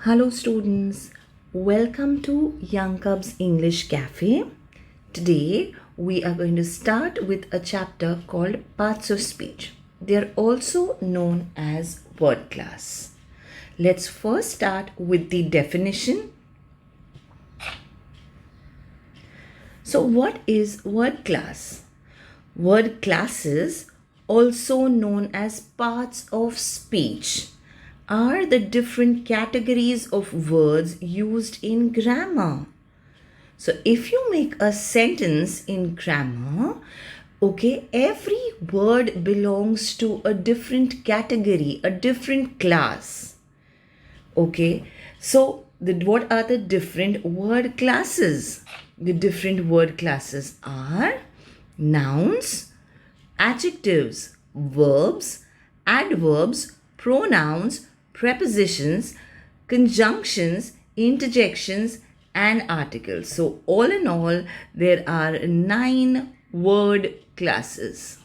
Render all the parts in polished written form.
Hello students, welcome to Young Cubs English Cafe. Today we are going to start with a chapter called Parts of Speech. They are also known as word class. Let's first start with the definition. So what is word class? Word classes, also known as parts of speech, are the different categories of words used in grammar. So if you make a sentence in grammar, every word belongs to a different category, a different class. So what are the different word classes? The different word classes are nouns, adjectives, verbs, adverbs, pronouns, prepositions, conjunctions, interjections, and articles. So all in all, there are 9 word classes.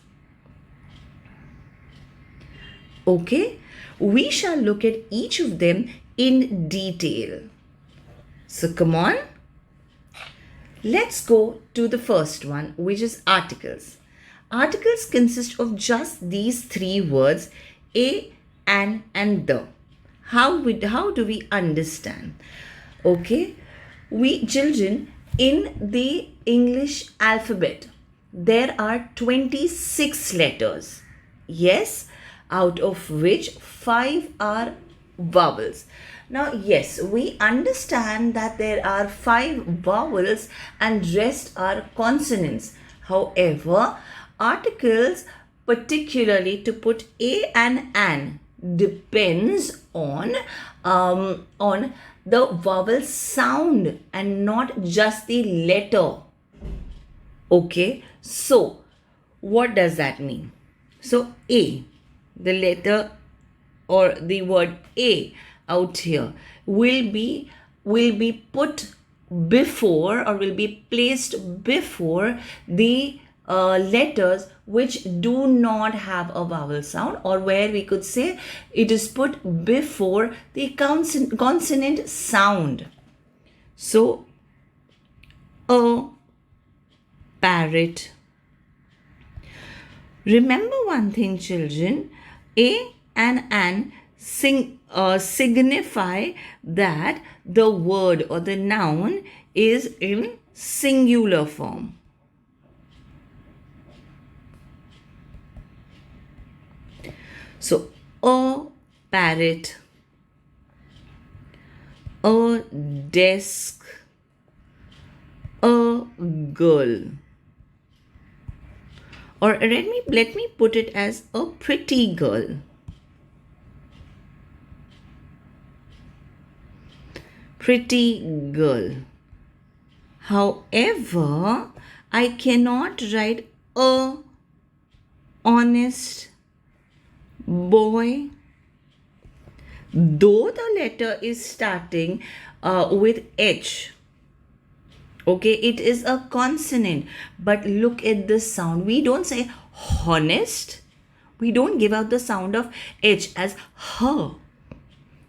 We shall look at each of them in detail. So come on. Let's go to the first one, which is articles. Articles consist of just these 3 words, a, an, and the. How do we understand? We children, in the English alphabet, there are 26 letters. Yes, out of which 5 are vowels. Now, yes, we understand that there are 5 vowels and rest are consonants. However, articles, particularly to put a and an, depends on the vowel sound and not just the letter. So what does that mean? So a, the letter or the word a out here will be put before or will be placed before the letters which do not have a vowel sound, or where we could say it is put before the consonant sound. So a parrot. Remember one thing, children, a and an signify that the word or the noun is in singular form. So, a parrot, a desk, a girl. Or let me put it as a pretty girl. Pretty girl. However, I cannot write a honest boy, though the letter is starting with H. It is a consonant, but look at the sound. We don't say honest. We don't give out the sound of H as her.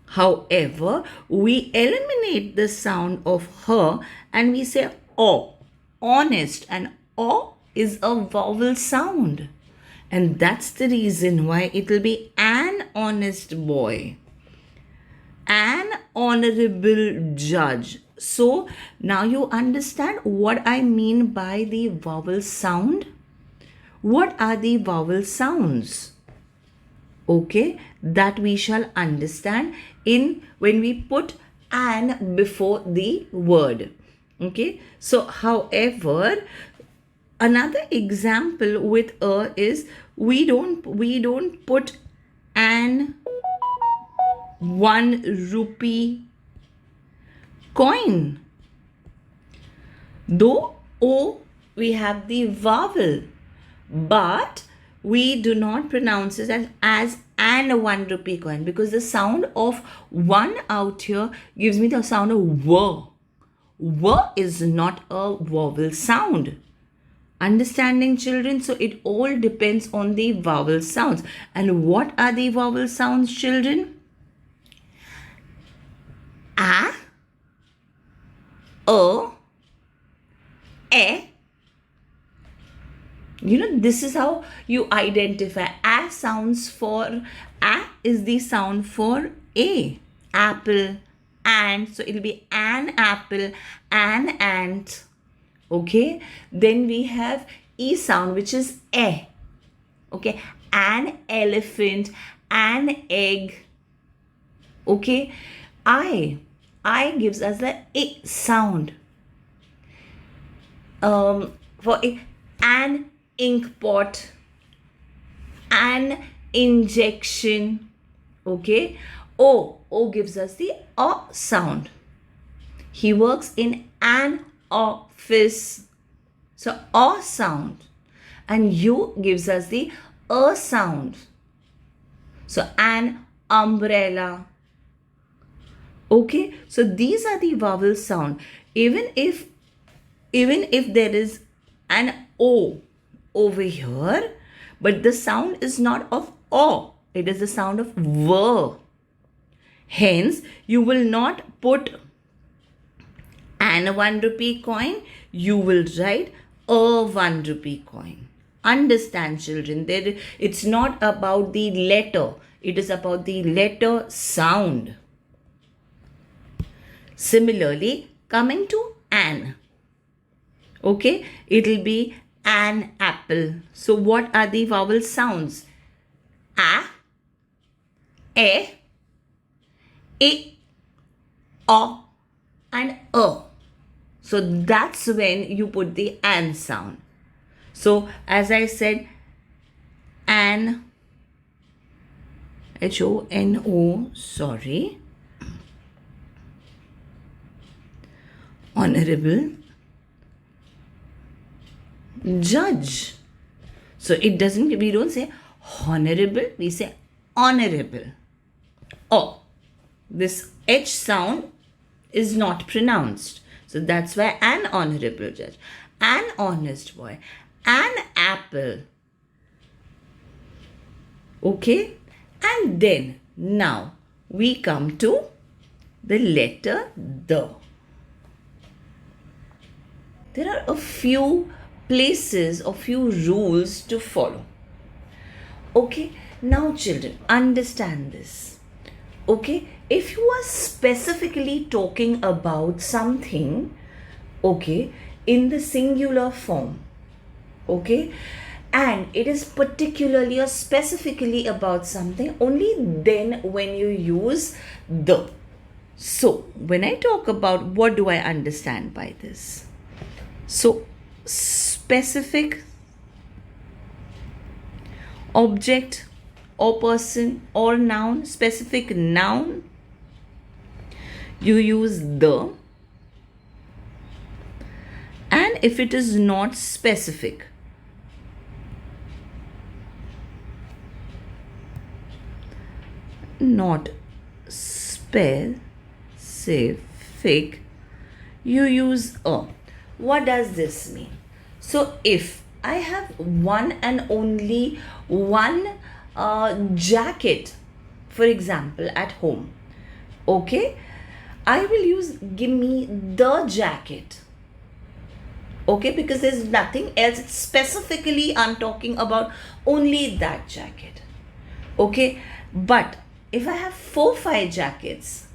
However, we eliminate the sound of her and we say o, honest, and o is a vowel sound. And that's the reason why it will be an honest boy, an honorable judge. So now you understand what I mean by the vowel sound. What are the vowel sounds? That we shall understand in when we put an before the word. So however, another example with a is we don't put an 1 rupee coin. Though o we have the vowel, but we do not pronounce it as an 1 rupee coin, because the sound of 1 out here gives me the sound of w. W is not a vowel sound. Understanding, children? So it all depends on the vowel sounds. And what are the vowel sounds, children? A. This is how you identify. A sounds for, A is the sound for A. Apple, ant. So it'll be an apple, an ant. Okay. Then we have E sound, which is E. Okay. An elephant, an egg. Okay. I gives us the I sound. For an ink pot, an injection. Okay. O gives us the O sound. He works in an office. So O sound. And U gives us the sound. So an umbrella. Okay. So these are the vowel sound. Even if there is an O over here, but the sound is not of O. It is the sound of V. Hence, you will not put an 1 rupee coin. You will write a 1 rupee coin. Understand, children? It's not about the letter. It is about the letter sound. Similarly, coming to an. Okay, it'll be an apple. So what are the vowel sounds? A, E, O, and A. So that's when you put the an sound. So as I said, an, H-O-N-O, sorry, honorable judge. So we don't say honorable, we say honorable. Oh, this H sound is not pronounced. So that's why an honorable judge, an honest boy, an apple. Okay. And then now we come to the letter the. There are a few places, a few rules to follow. Okay, now children, understand this. Okay, if you are specifically talking about something, okay, in the singular form, okay, and it is particularly or specifically about something, only then when you use the. So, when I talk about what do I understand by this? So, specific object or person or noun, specific noun, you use the. And if it is not specific, you use a. What does this mean? So if I have one and only one jacket, for example, at home, okay, I will use give me the jacket. Okay, because there's nothing else. Specifically, I'm talking about only that jacket. Okay, but if I have 4-5 jackets,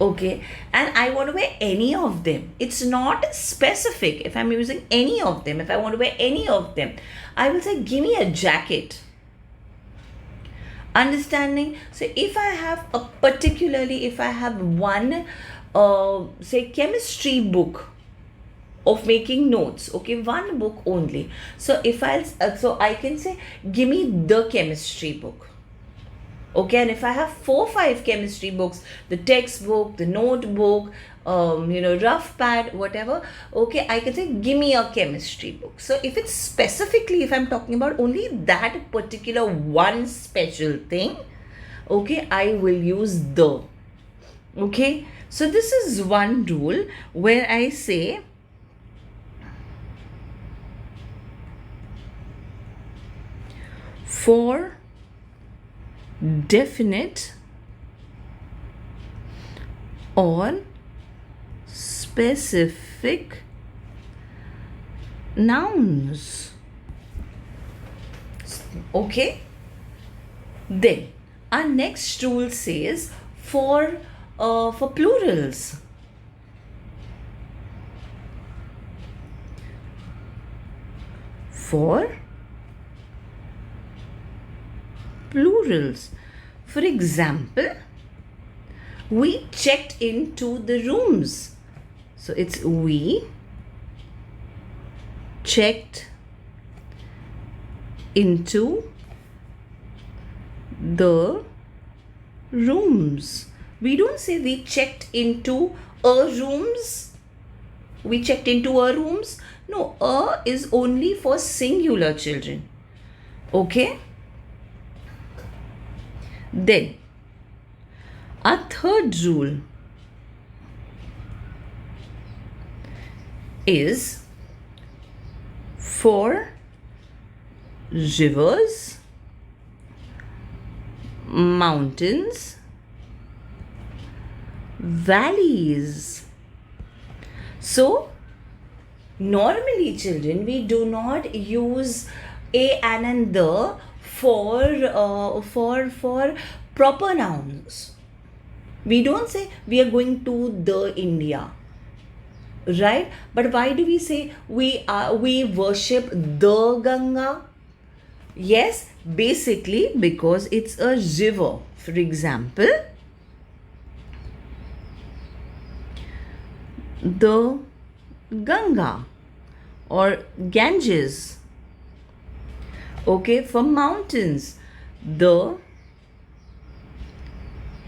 okay, and I want to wear any of them, it's not specific. If I'm using any of them, if I want to wear any of them, I will say give me a jacket. Understanding? So if I have if I have one say chemistry book of making notes, okay, one book only, so if I can say give me the chemistry book. Okay, and if I have 4-5 chemistry books, the textbook, the notebook, rough pad, whatever, okay, I can say give me a chemistry book. So if it's specifically, if I'm talking about only that particular one special thing, okay, I will use the. Okay, so this is one rule where I say for definite or specific nouns. Okay? Then our next rule says for plurals. For plurals. For example, we checked into the rooms. So it's we checked into the rooms. We don't say we checked into a rooms. We checked into a rooms. No, a is only for singular children. Okay? Then, our third rule is for rivers, mountains, valleys. So, normally children, we do not use a and the for proper nouns. We don't say we are going to the India, right? But why do we say we worship the Ganga? Yes, basically because it's a river. For example, the Ganga or Ganges. Okay, for mountains, the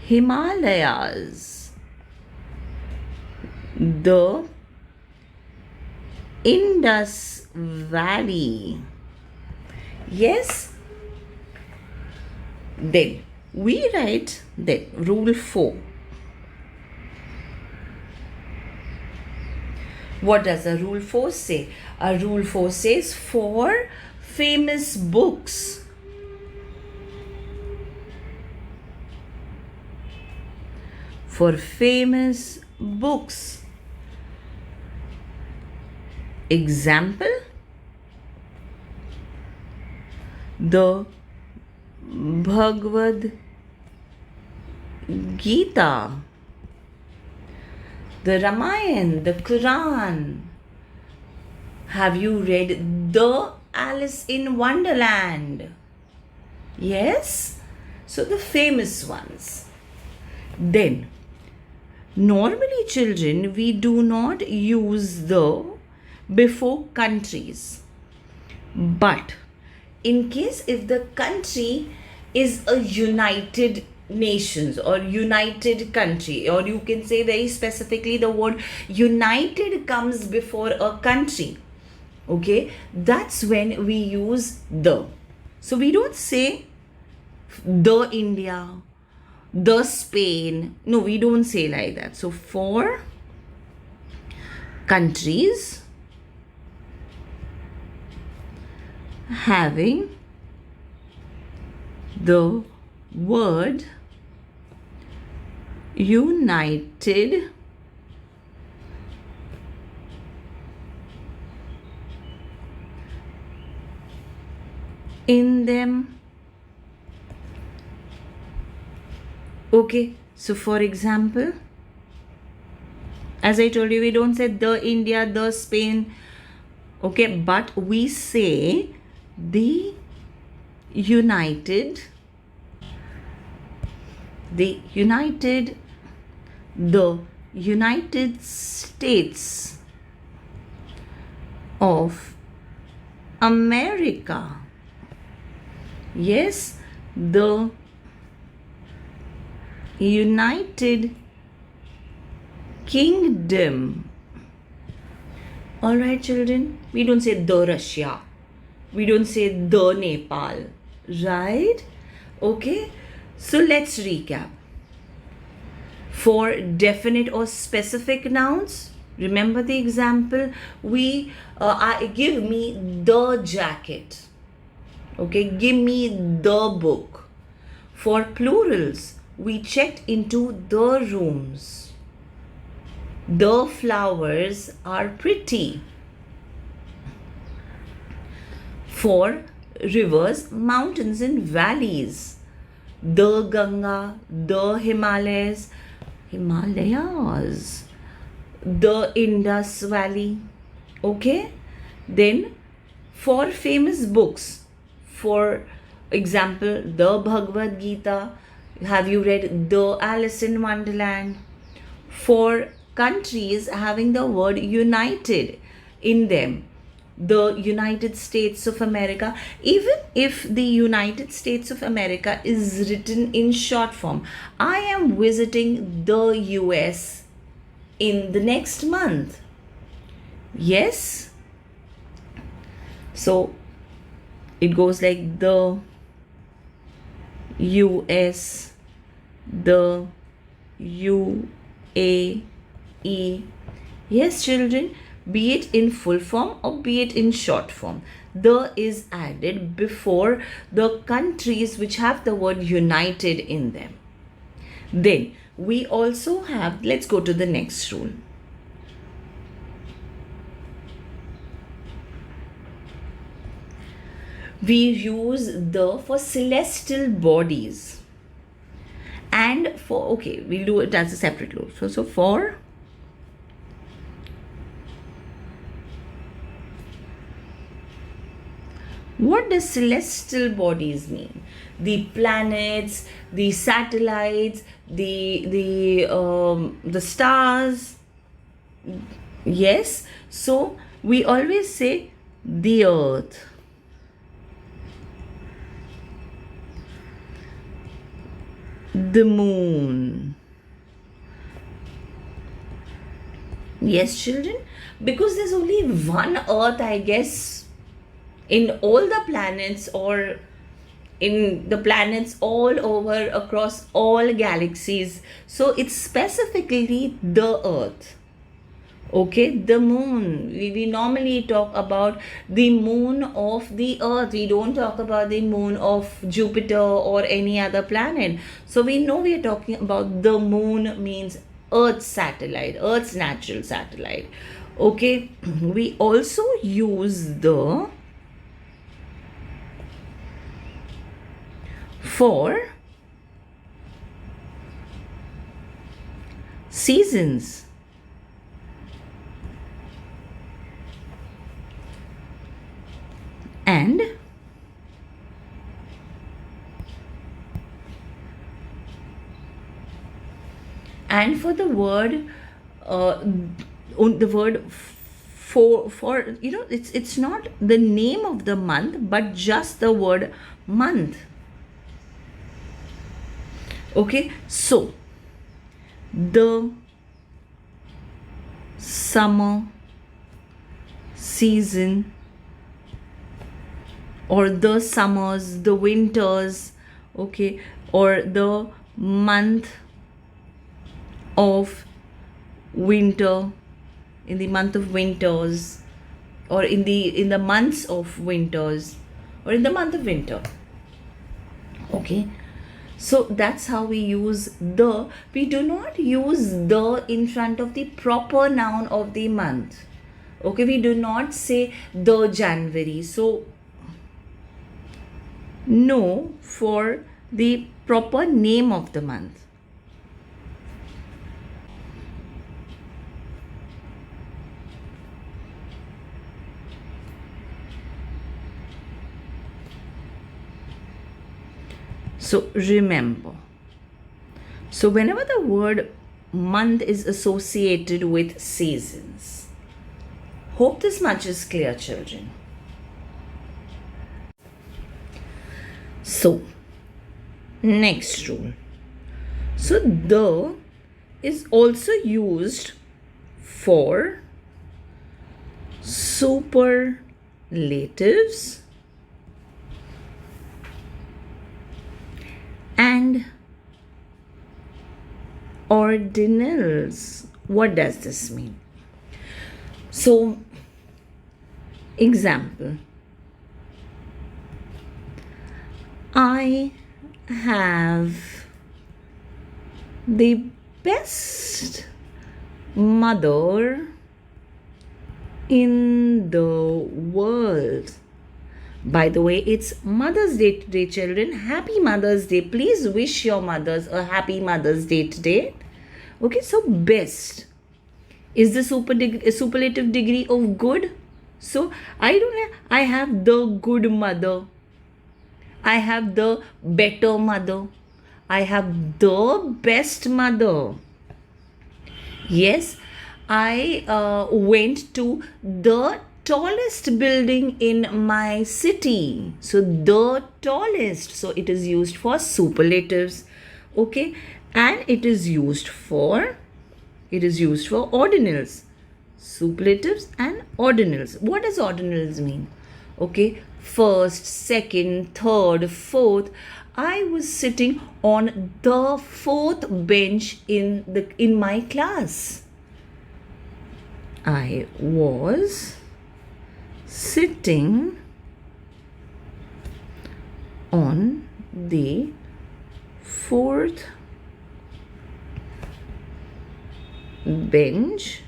Himalayas, the Indus Valley. Yes? Then we write that rule 4. What does a rule 4 say? A rule 4 says for famous books. For famous books. Example, the Bhagavad Gita, the Ramayana, the Quran. Have you read the Alice in Wonderland? Yes? So the famous ones. Then, normally children, we do not use the before countries. But in case if the country is a united nations or united country, or you can say very specifically the word united comes before a country, okay, that's when we use the. So we don't say the India, the Spain. No, we don't say like that. So for countries having the word united in them. Okay, so for example, as I told you, we don't say the India, the Spain, okay, but we say the United, the United States of America. Yes, the United Kingdom. All right, children, we don't say the Russia. We don't say the Nepal, right? Okay, so let's recap. For definite or specific nouns, remember the example, give me the jacket. Okay, give me the book. For plurals, we checked into the rooms. The flowers are pretty. For rivers, mountains, and valleys. The Ganga, the Himalayas, the Indus Valley. Okay? Then for famous books, for example, the Bhagavad Gita. Have you read the Alice in Wonderland? For countries having the word united in them, the United States of America. Even if the United States of America is written in short form, I am visiting the US in the next month. Yes? So it goes like the US, the UAE. Yes, children, be it in full form or be it in short form, the is added before the countries which have the word united in them. Then we also have, let's go to the next rule. We use the for celestial bodies, and for, okay, we'll do it as a separate rule. So for what does celestial bodies mean? The planets, the satellites, the stars. Yes. So we always say the earth, the moon. Yes, children, because there's only one earth, I guess, in all the planets, or in the planets all over across all galaxies. So it's specifically the earth. Okay, the moon. We normally talk about the moon of the earth. We don't talk about the moon of Jupiter or any other planet. So we know we are talking about the moon means Earth's satellite, Earth's natural satellite. Okay, we also use the for seasons. And for the word, the word for it's not the name of the month, but just the word month. Okay, so the summer season, or the summers, the winters, okay, or the month of winter, in the month of winters, or in the months of winters, or in the month of winter. Okay, so that's how we use the. We do not use the in front of the proper noun of the month. Okay, we do not say the January. So no, for the proper name of the month. So remember, so whenever the word month is associated with seasons, hope this much is clear, children. So next rule. So the is also used for superlatives and ordinals. What does this mean? So, example, I have the best mother in the world. By the way, it's Mother's Day today, children. Happy Mother's Day. Please wish your mothers a happy Mother's Day today. Okay, so best is the superlative degree of good. So I don't have, I have the good mother. I have the better mother. I have the best mother. Yes, I went to the tallest building in my city. So the tallest. So it is used for superlatives. Okay, and it is used for ordinals. Superlatives and ordinals. What does ordinals mean? Okay, first, second, third, fourth. I was sitting on the fourth bench in my class. I was sitting on the fourth bench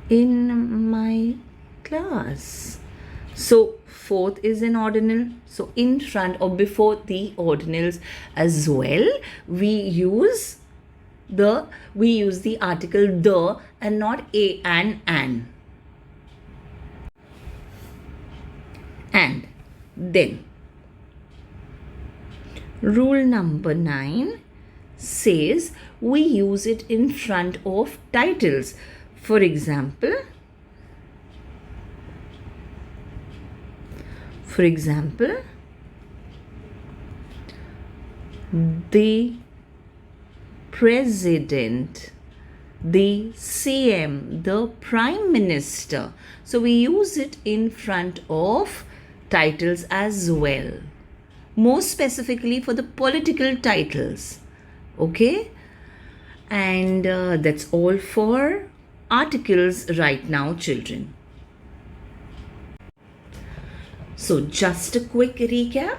in my class. So fourth is an ordinal. So in front or before the ordinals as well, we use the article the and not a and an. And then rule number 9 says we use it in front of titles. For example, the president, the CM, the prime minister. So we use it in front of titles as well. More specifically for the political titles. Okay? And that's all for articles right now, children. So just a quick recap.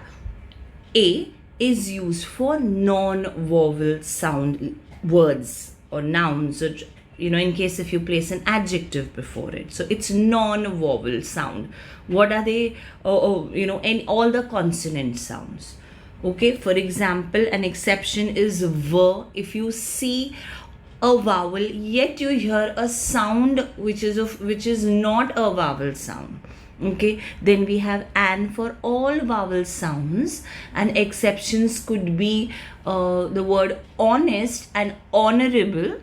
A is used for non-vowel sound words or nouns, or in case if you place an adjective before it. So it's non-vowel sound. What are they? And all the consonant sounds. Okay, for example, an exception is v. If you see a vowel yet you hear a sound which is not a vowel sound, okay, then we have an for all vowel sounds, and exceptions could be the word honest and honorable,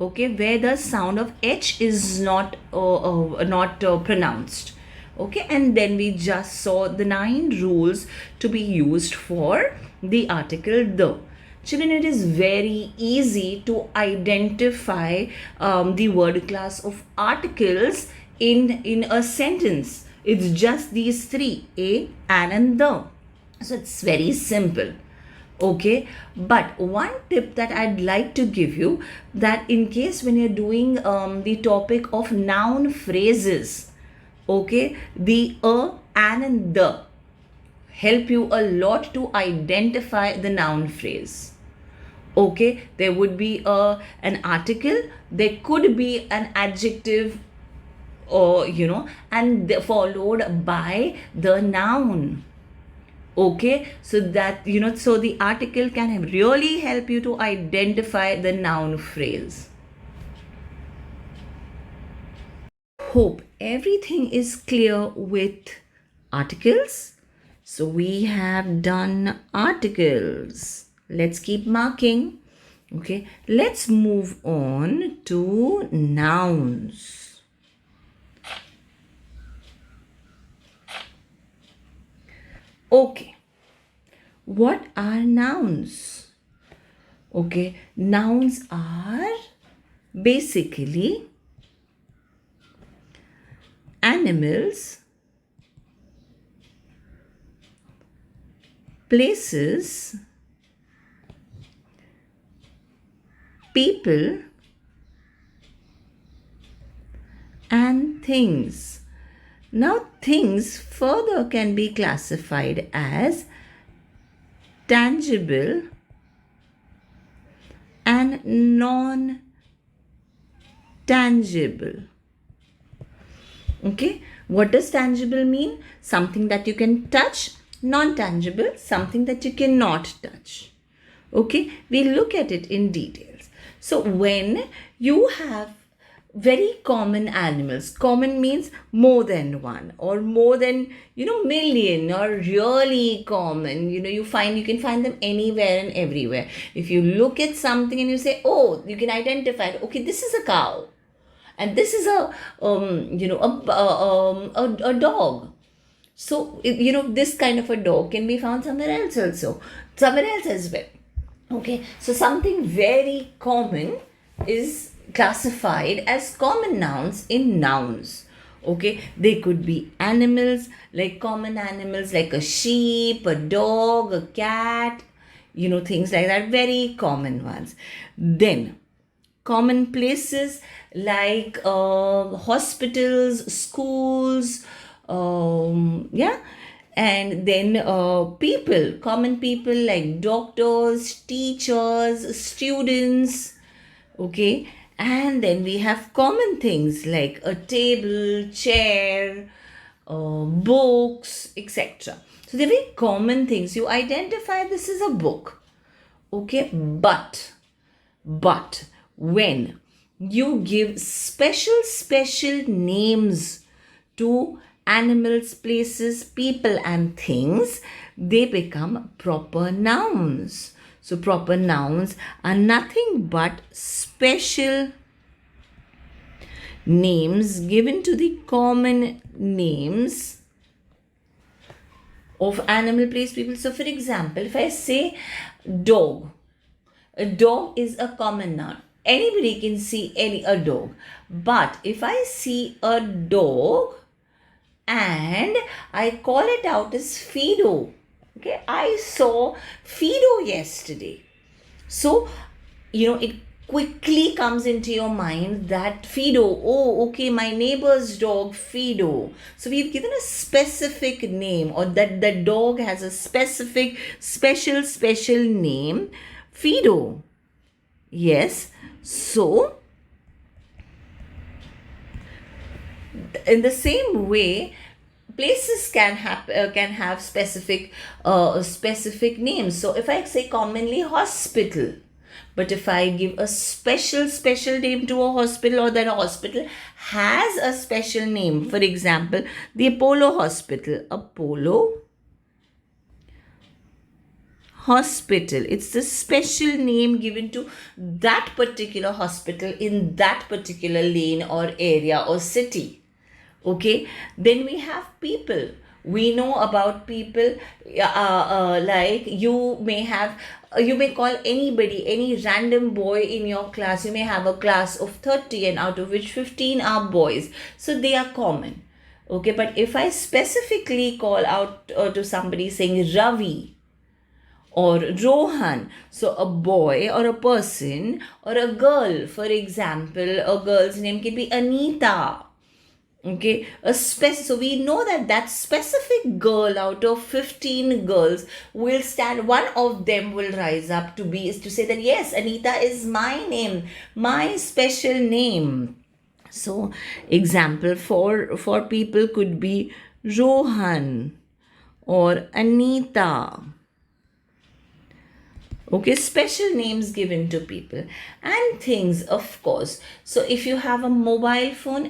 okay, where the sound of h is not pronounced. Okay, and then we just saw the 9 rules to be used for the article the. Children, it is very easy to identify the word class of articles in a sentence. It's just these 3, a, an and the. So it's very simple. Okay, but one tip that I'd like to give you, that in case when you're doing the topic of noun phrases, okay, the a, an and the help you a lot to identify the noun phrase. Okay, there would be an article, there could be an adjective, or and followed by the noun. Okay, so that so the article can really help you to identify the noun phrase. Hope everything is clear with articles. So we have done articles. Let's keep marking. Okay, let's move on to nouns. Okay, what are nouns? Okay, nouns are basically animals, places, people, and things. Now, things further can be classified as tangible and non-tangible. Okay, what does tangible mean? Something that you can touch. Non-tangible, something that you cannot touch. Okay, we look at it in details. So when you have very common animals, common means more than one or more than million, or really common, you can find them anywhere and everywhere. If you look at something and you say, oh, you can identify it, okay, this is a cow and this is a dog. So this kind of a dog can be found somewhere else also, somewhere else as well. Okay, so something very common is classified as common nouns in nouns. Okay, they could be animals, like common animals like a sheep, a dog, a cat, things like that, very common ones. Then common places like hospitals, schools, yeah, and then people, common people like doctors, teachers, students. Okay, and then we have common things like a table, chair, books, etc. So they're very common things. You identify this is a book. Okay, but when you give special names to animals, places, people, and things, they become proper nouns. So proper nouns are nothing but special names given to the common names of animal, place, people. So for example, if I say dog, a dog is a common noun. Anybody can see a dog. But if I see a dog and I call it out as Fido, okay, I saw Fido yesterday. So, it quickly comes into your mind that Fido, oh, okay, my neighbor's dog, Fido. So we've given a specific name, or that the dog has a specific, special name, Fido. Yes. So, in the same way, places can have specific names. So if I say commonly hospital, but if I give a special name to a hospital, or that a hospital has a special name, for example, the Apollo Hospital, Apollo Hospital, it's the special name given to that particular hospital in that particular lane or area or city. Okay, then we have people. We know about people, like you may call anybody, any random boy in your class. You may have a class of 30 and out of which 15 are boys, so they are common. Okay, but if I specifically call out to somebody saying Ravi or Rohan, so a boy or a person or a girl, for example, a girl's name can be Anita. Okay, so we know that specific girl out of 15 girls will stand, one of them will rise up to say that yes, Anita is my name, my special name. So example for people could be Rohan or Anita. Okay, special names given to people and things, of course. So if you have a mobile phone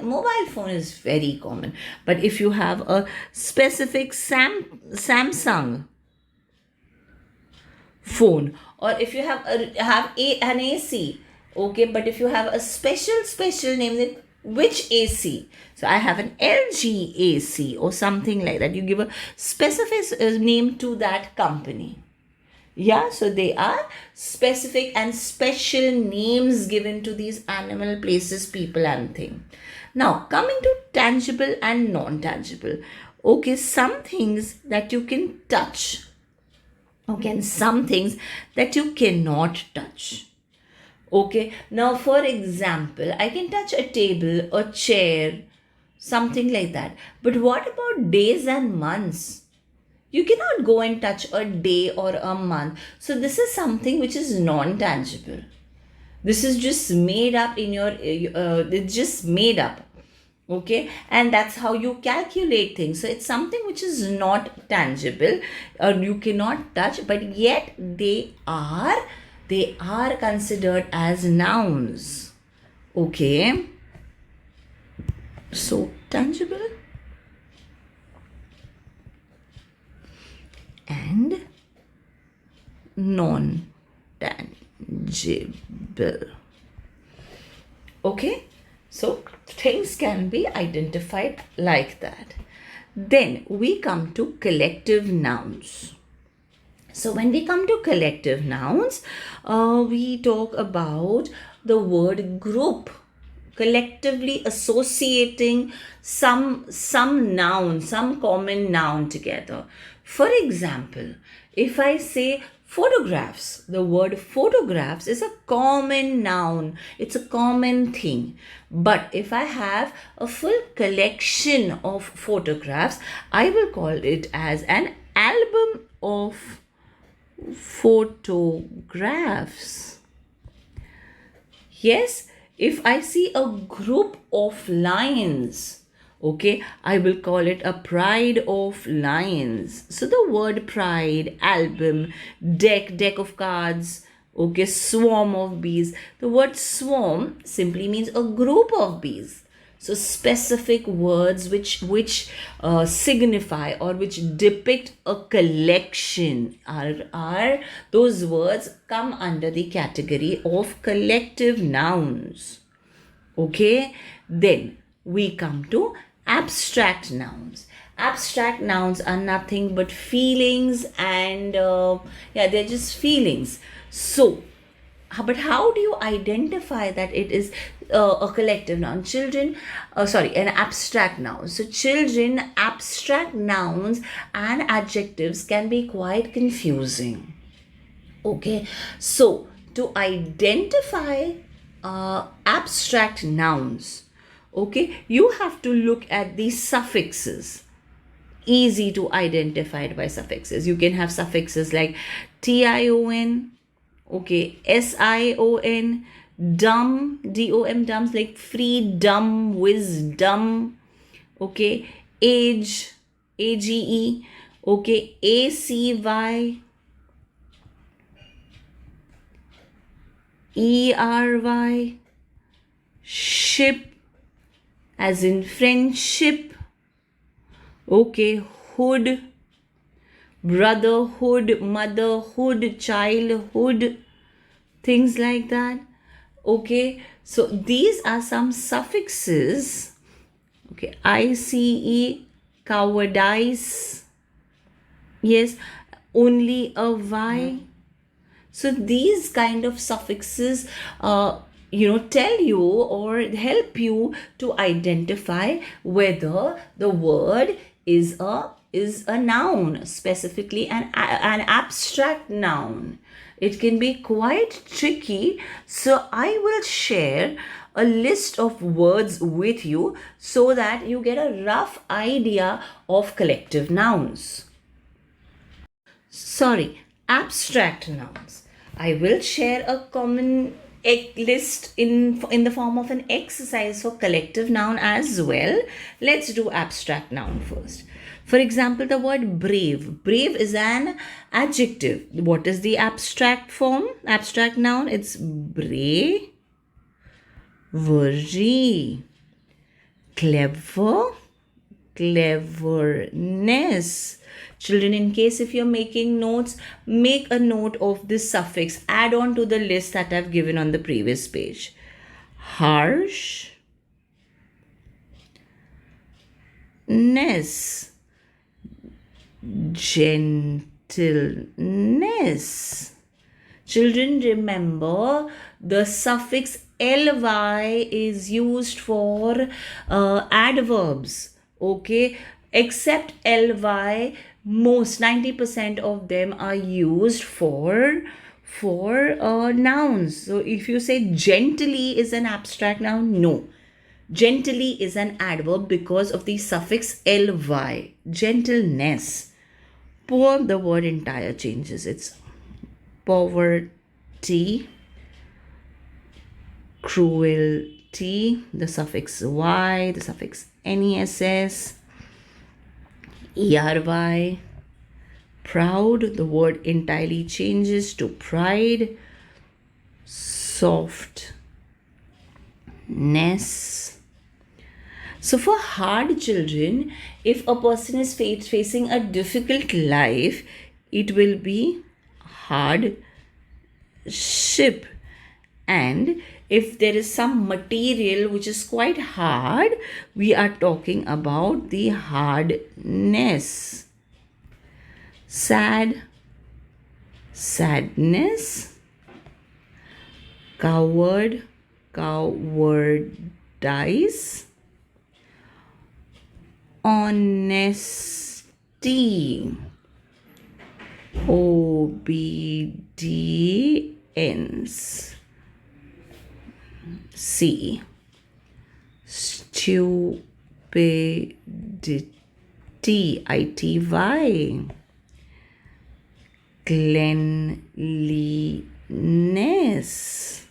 is very common. But if you have a specific Samsung phone, or if you have an AC, okay, but if you have a special name, then which AC? So I have an LG AC or something like that. You give a specific name to that company. Yeah, so they are specific and special names given to these animal, places, people, and things. Now, coming to tangible and non-tangible. Okay, some things that you can touch. Okay, and some things that you cannot touch. Okay, now for example, I can touch a table, a chair, something like that. But what about days and months? You cannot go and touch a day or a month. So this is something which is non-tangible. This is just made up it's just made up. Okay, and that's how you calculate things. So it's something which is not tangible or you cannot touch, but yet they are considered as nouns. Okay, so tangible and non tangible. Okay, so things can be identified like that. Then we come to collective nouns. So when we come to collective nouns, we talk about the word group, collectively associating some noun, some common noun together. For example, if I say photographs, the word photographs is a common noun, it's a common thing. But if I have a full collection of photographs, I will call it as an album of photographs. Yes, if I see a group of lions, okay, I will call it a pride of lions. So the word pride, album, deck of cards, okay, swarm of bees. The word swarm simply means a group of bees. So specific words which signify or which depict a collection are those words come under the category of collective nouns. Okay, then we come to abstract nouns. Abstract nouns are nothing but feelings, and they're just feelings. So but how do you identify that it is a collective noun? An abstract noun. So children, abstract nouns and adjectives can be quite confusing. Okay, so to identify abstract nouns, okay, you have to look at the suffixes. Easy to identify it by suffixes. You can have suffixes like tion, okay, sion, dumb, dom, dumbs, like freedom, wisdom, okay, age, age, okay, acy, ERY, ship, as in friendship, okay, hood, brotherhood, motherhood, childhood, things like that. Okay, so these are some suffixes. Okay, ICE, cowardice, yes, only a Y. So these kind of suffixes, tell you or help you to identify whether the word is a noun, specifically an abstract noun. It can be quite tricky, so I will share a list of words with you so that you get a rough idea of collective nouns. Sorry, abstract nouns. I will share a common list in the form of an exercise for collective noun as well. Let's do abstract noun first. For example, the word brave. Brave is an adjective. What is the abstract form? Abstract noun? It's bravery. Clever, cleverness. Children, in case if you're making notes, make a note of this suffix. Add on to the list that I've given on the previous page. Harshness. Gentleness. Children, remember the suffix ly is used for adverbs. Okay, except ly, most 90% of them are used for nouns. So if you say gently is an abstract noun, no. Gently is an adverb because of the suffix ly. Gentleness. Poor, the word entire changes. It's poverty, cruelty, the suffix y, the suffix ness, ery. Proud, the word entirely changes to pride. Softness. So for hard children, if a person is facing a difficult life, it will be hardship. And if there is some material which is quite hard, we are talking about the hardness. Sad, sadness. Coward, cowardice. Honesty, obedience. C. Stupidity, ity. Cleanliness,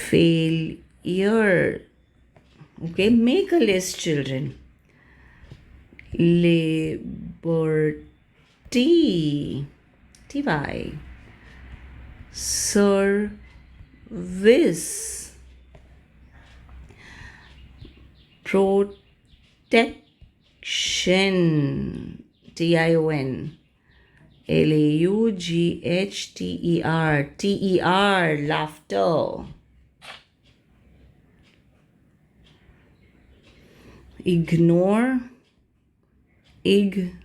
failure. Okay, make a list, children. Liberty, ty. Service, protection, tion. laugchter, laughter. Ignore, ignorance,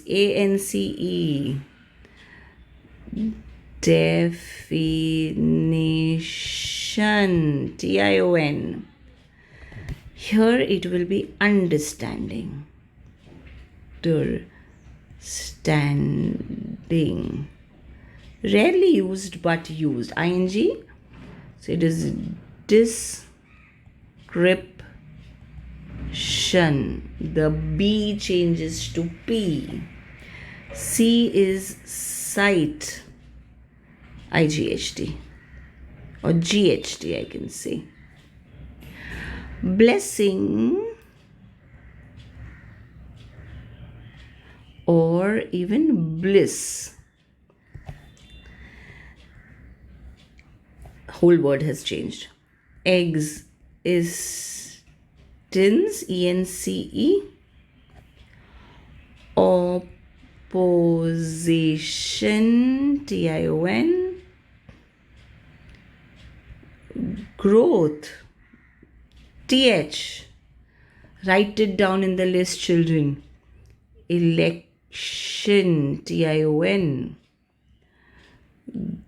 ance. Definition, tion. Here it will be understanding. Standing, rarely used but used, ing. So it is description, the B changes to P. C is sight, IGHT or GHT, I can say. Blessing or even bliss. Whole word has changed. Eggs is tins, ence. Opposition, tion. Growth, th. Write it down in the list, children. Election, tion.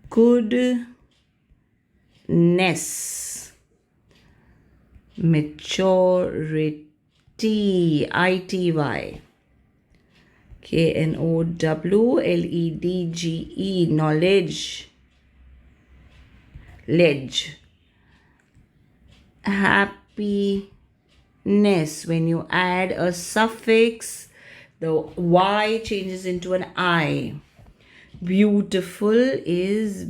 Goodness, maturity, ity. knowledge, knowledge. Ledge, happiness. When you add a suffix, the y changes into an I. Beautiful is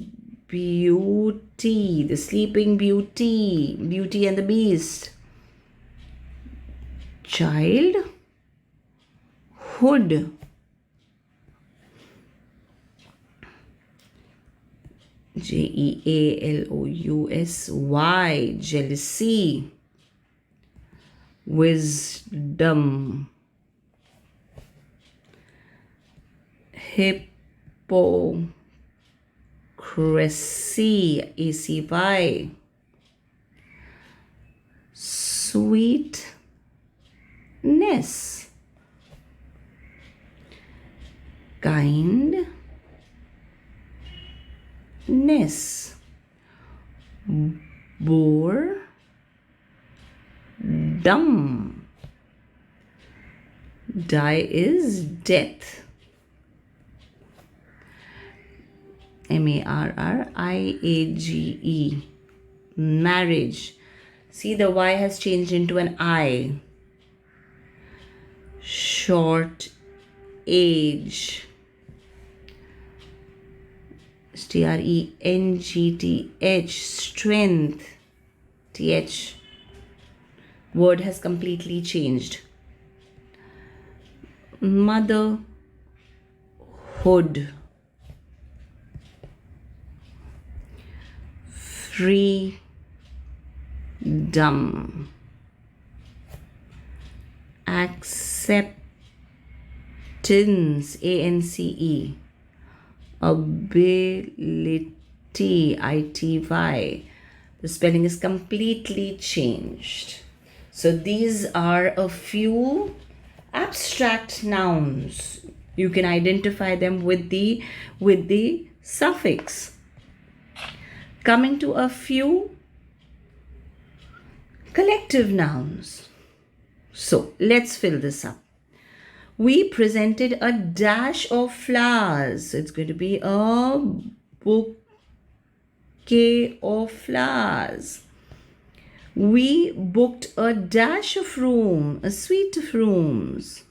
beauty, the sleeping beauty, Beauty and the Beast. Child, hood. jealousy, jealousy. Wisdom, hypocrisy, acy. Sweetness, kindness. Bore, dumb. Die is death. marriage, marriage. See, the Y has changed into an I. Short age, strength, strength, th. Word has completely changed. Motherhood, freedom, acceptance, ance, ability, ity. The spelling is completely changed. So these are a few abstract nouns. You can identify them with the suffix. Coming to a few collective nouns. So let's fill this up. We presented a dash of flowers. It's going to be a bouquet of flowers. We booked a dash of room, a suite of rooms.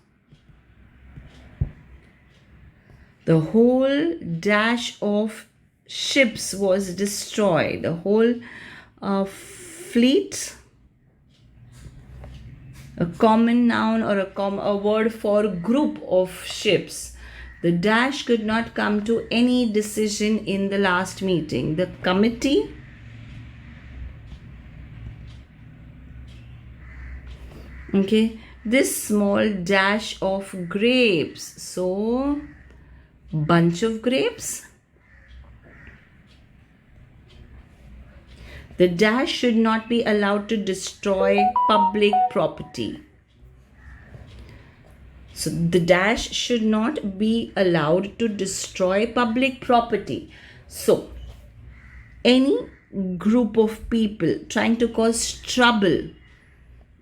The whole dash of ships was destroyed. The whole fleet, a common noun or a word for group of ships. The dash could not come to any decision in the last meeting. The committee, okay, this small dash of grapes. So, bunch of grapes. The dash should not be allowed to destroy public property. So the dash should not be allowed to destroy public property. So any group of people trying to cause trouble,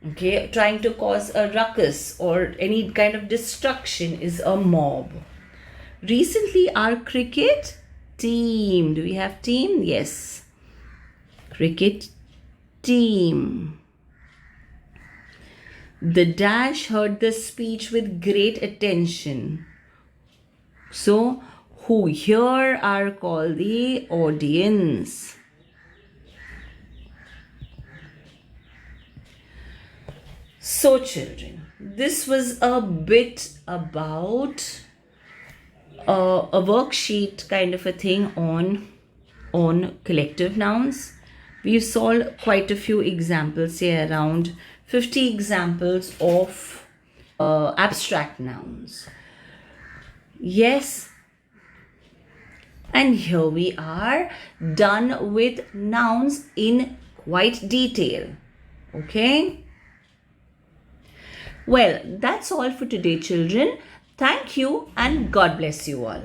okay, trying to cause a ruckus or any kind of destruction is a mob. Recently, our cricket team, do we have team? Yes. Cricket team. The dash heard the speech with great attention. So, who here are called the audience. So, children, this was a bit about a worksheet kind of a thing on collective nouns. We've solved quite a few examples here, around 50 examples of abstract nouns. Yes, and here we are done with nouns in quite detail. Okay? Well, that's all for today, children. Thank you and God bless you all.